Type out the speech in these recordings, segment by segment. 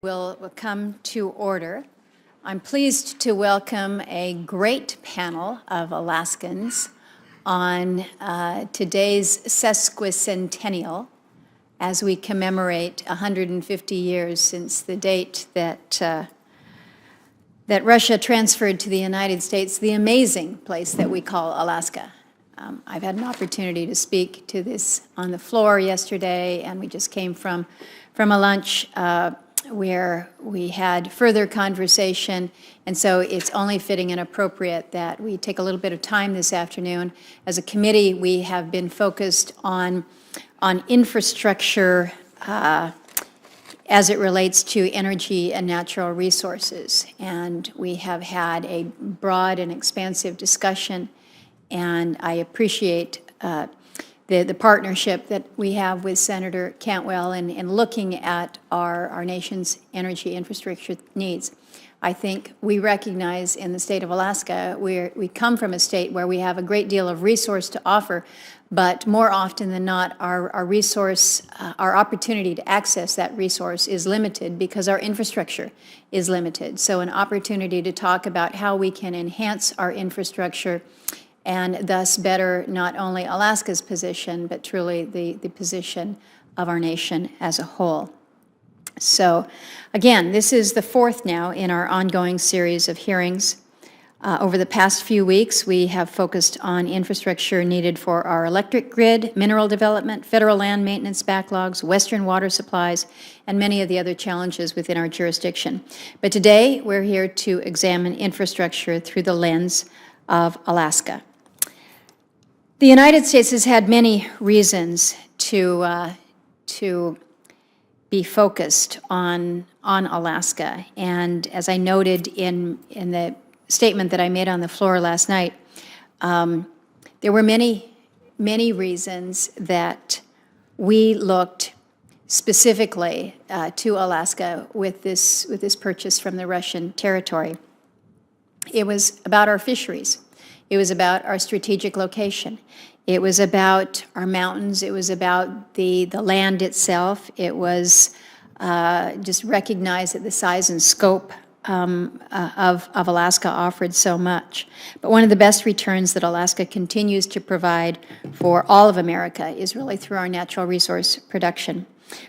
Will come to order. I'm pleased to welcome a great panel of Alaskans on today's sesquicentennial as we commemorate 150 years since the date that Russia transferred to the United States the amazing place that we call Alaska. I've had an opportunity to speak to this on the floor yesterday, and we just came from a lunch where we had further conversation, and so it's only fitting and appropriate that we take a little bit of time this afternoon. As a committee, we have been focused on infrastructure as it relates to energy and natural resources, and we have had a broad and expansive discussion, and I appreciate the partnership that we have with Senator Cantwell in looking at our nation's energy infrastructure needs. I think we recognize in the state of Alaska, we come from a state where we have a great deal of resource to offer, but more often than not, our opportunity to access that resource is limited because our infrastructure is limited. So an opportunity to talk about how we can enhance our infrastructure and thus better not only Alaska's position, but truly the position of our nation as a whole. So again, this is the fourth now in our ongoing series of hearings. Over the past few weeks, we have focused on infrastructure needed for our electric grid, mineral development, federal land maintenance backlogs, western water supplies, and many of the other challenges within our jurisdiction. But today, we're here to examine infrastructure through the lens of Alaska. The United States has had many reasons to be focused on Alaska, and as I noted in the statement that I made on the floor last night, there were many reasons that we looked specifically to Alaska with this purchase from the Russian territory. It was about our fisheries. It was about our strategic location. It was about our mountains. It was about the land itself. It was just recognized that the size and scope of Alaska offered so much. But one of the best returns that Alaska continues to provide for all of America is really through our natural resource production.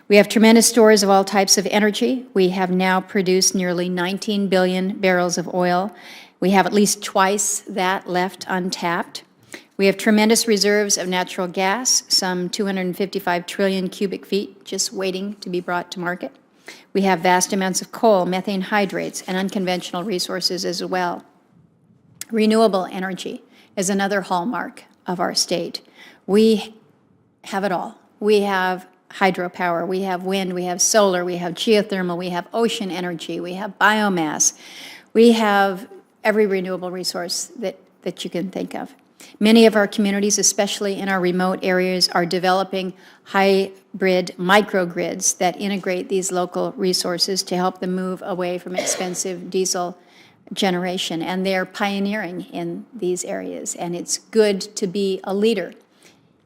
We have tremendous stores of all types of energy. We have now produced nearly 19 billion barrels of oil. We have at least twice that left untapped. We have tremendous reserves of natural gas, some 255 trillion cubic feet just waiting to be brought to market. We have vast amounts of coal, methane hydrates, and unconventional resources as well. Renewable energy is another hallmark of our state. We have it all. We have hydropower, we have wind, we have solar, we have geothermal, we have ocean energy, we have biomass. We have every renewable resource that you can think of. Many of our communities, especially in our remote areas, are developing hybrid microgrids that integrate these local resources to help them move away from expensive diesel generation. And they're pioneering in these areas, and it's good to be a leader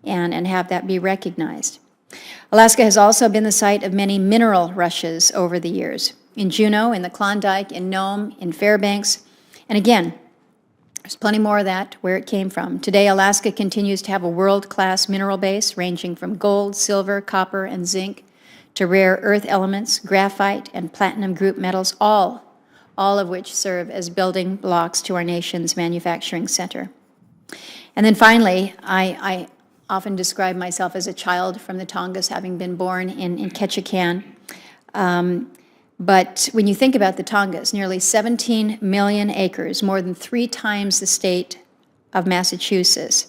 and have that be recognized. Alaska has also been the site of many mineral rushes over the years. In Juneau, in the Klondike, in Nome, in Fairbanks, and again, there's plenty more of that where it came from. Today, Alaska continues to have a world-class mineral base ranging from gold, silver, copper, and zinc to rare earth elements, graphite, and platinum group metals, all of which serve as building blocks to our nation's manufacturing center. And then finally, I often describe myself as a child from the Tongass, having been born in Ketchikan. But when you think about the Tongass, nearly 17 million acres, more than 3 times the state of Massachusetts.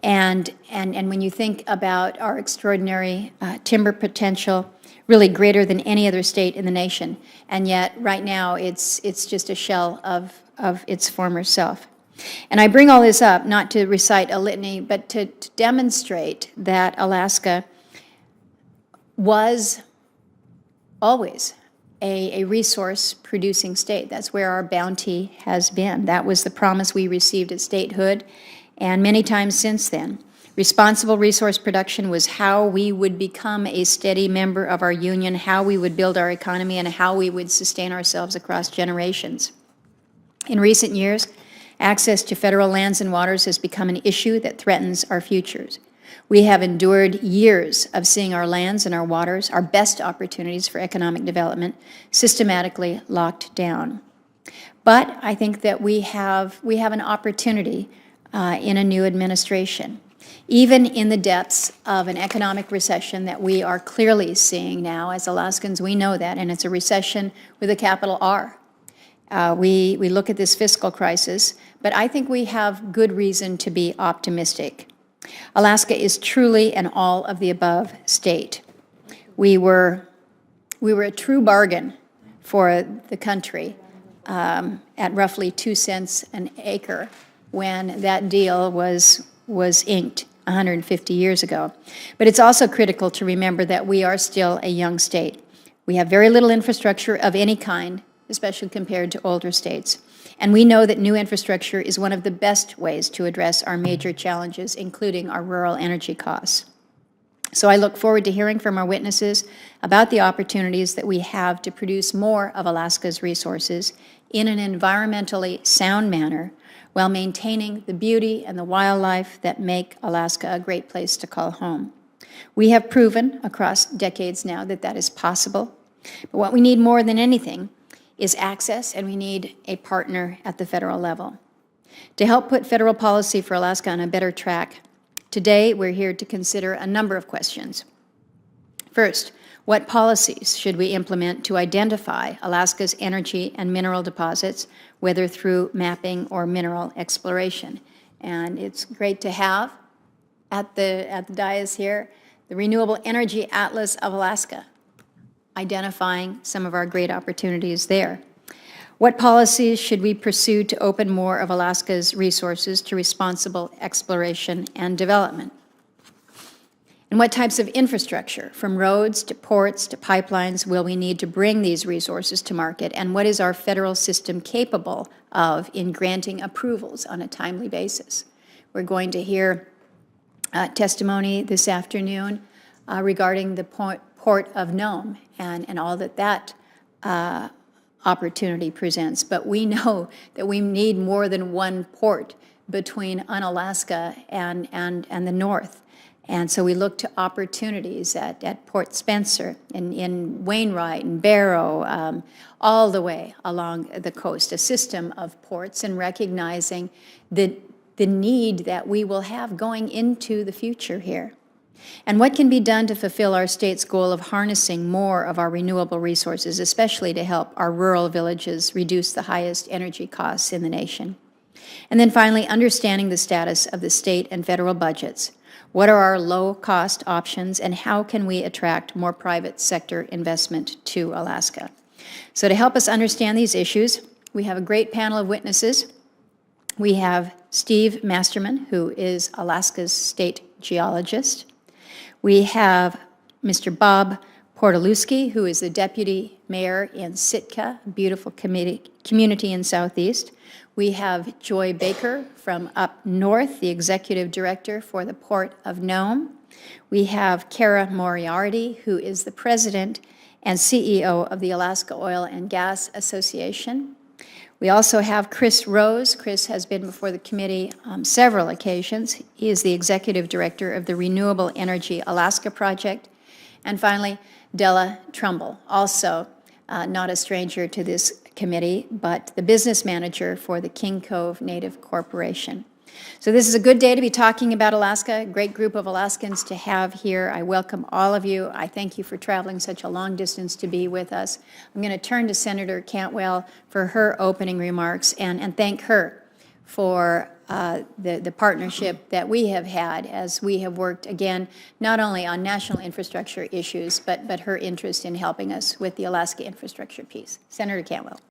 And when you think about our extraordinary timber potential, really greater than any other state in the nation, and yet right now it's just a shell of its former self. And I bring all this up not to recite a litany, but to demonstrate that Alaska was always a resource-producing state. That's where our bounty has been. That was the promise we received at statehood, and many times since then. Responsible resource production was how we would become a steady member of our union, how we would build our economy, and how we would sustain ourselves across generations. In recent years, access to federal lands and waters has become an issue that threatens our futures. We have endured years of seeing our lands and our waters, our best opportunities for economic development, systematically locked down. But I think that we have an opportunity in a new administration. Even in the depths of an economic recession that we are clearly seeing now, as Alaskans, we know that, and it's a recession with a capital R. We look at this fiscal crisis, but I think we have good reason to be optimistic. Alaska is truly an all-of-the-above state. We were a true bargain for the country at roughly 2 cents an acre when that deal was inked 150 years ago. But it's also critical to remember that we are still a young state. We have very little infrastructure of any kind, especially compared to older states. And we know that new infrastructure is one of the best ways to address our major challenges, including our rural energy costs. So I look forward to hearing from our witnesses about the opportunities that we have to produce more of Alaska's resources in an environmentally sound manner while maintaining the beauty and the wildlife that make Alaska a great place to call home. We have proven across decades now that that is possible. But what we need more than anything is access, and we need a partner at the federal level. To help put federal policy for Alaska on a better track, today we're here to consider a number of questions. First, what policies should we implement to identify Alaska's energy and mineral deposits, whether through mapping or mineral exploration? And it's great to have at the dais here the Renewable Energy Atlas of Alaska, identifying some of our great opportunities there. What policies should we pursue to open more of Alaska's resources to responsible exploration and development? And what types of infrastructure, from roads to ports to pipelines, will we need to bring these resources to market? And what is our federal system capable of in granting approvals on a timely basis? We're going to hear testimony this afternoon regarding the Port of Nome and all that opportunity presents. But we know that we need more than one port between Unalaska and the north. And so we look to opportunities at Port Spencer, in Wainwright and Barrow, all the way along the coast, a system of ports, and recognizing the need that we will have going into the future here. And what can be done to fulfill our state's goal of harnessing more of our renewable resources, especially to help our rural villages reduce the highest energy costs in the nation. And then finally, understanding the status of the state and federal budgets. What are our low-cost options, and how can we attract more private sector investment to Alaska? So to help us understand these issues, we have a great panel of witnesses. We have Steve Masterman, who is Alaska's state geologist. We have Mr. Bob Portalewski, who is the deputy mayor in Sitka, a beautiful community in Southeast. We have Joy Baker from up north, the executive director for the Port of Nome. We have Kara Moriarty, who is the president and CEO of the Alaska Oil and Gas Association. We also have Chris Rose. Chris has been before the committee on several occasions. He is the executive director of the Renewable Energy Alaska Project. And finally, Della Trumbull, also not a stranger to this committee, but the business manager for the King Cove Native Corporation. So this is a good day to be talking about Alaska, a great group of Alaskans to have here. I welcome all of you. I thank you for traveling such a long distance to be with us. I'm going to turn to Senator Cantwell for her opening remarks and thank her for the partnership that we have had as we have worked, again, not only on national infrastructure issues, but her interest in helping us with the Alaska infrastructure piece. Senator Cantwell.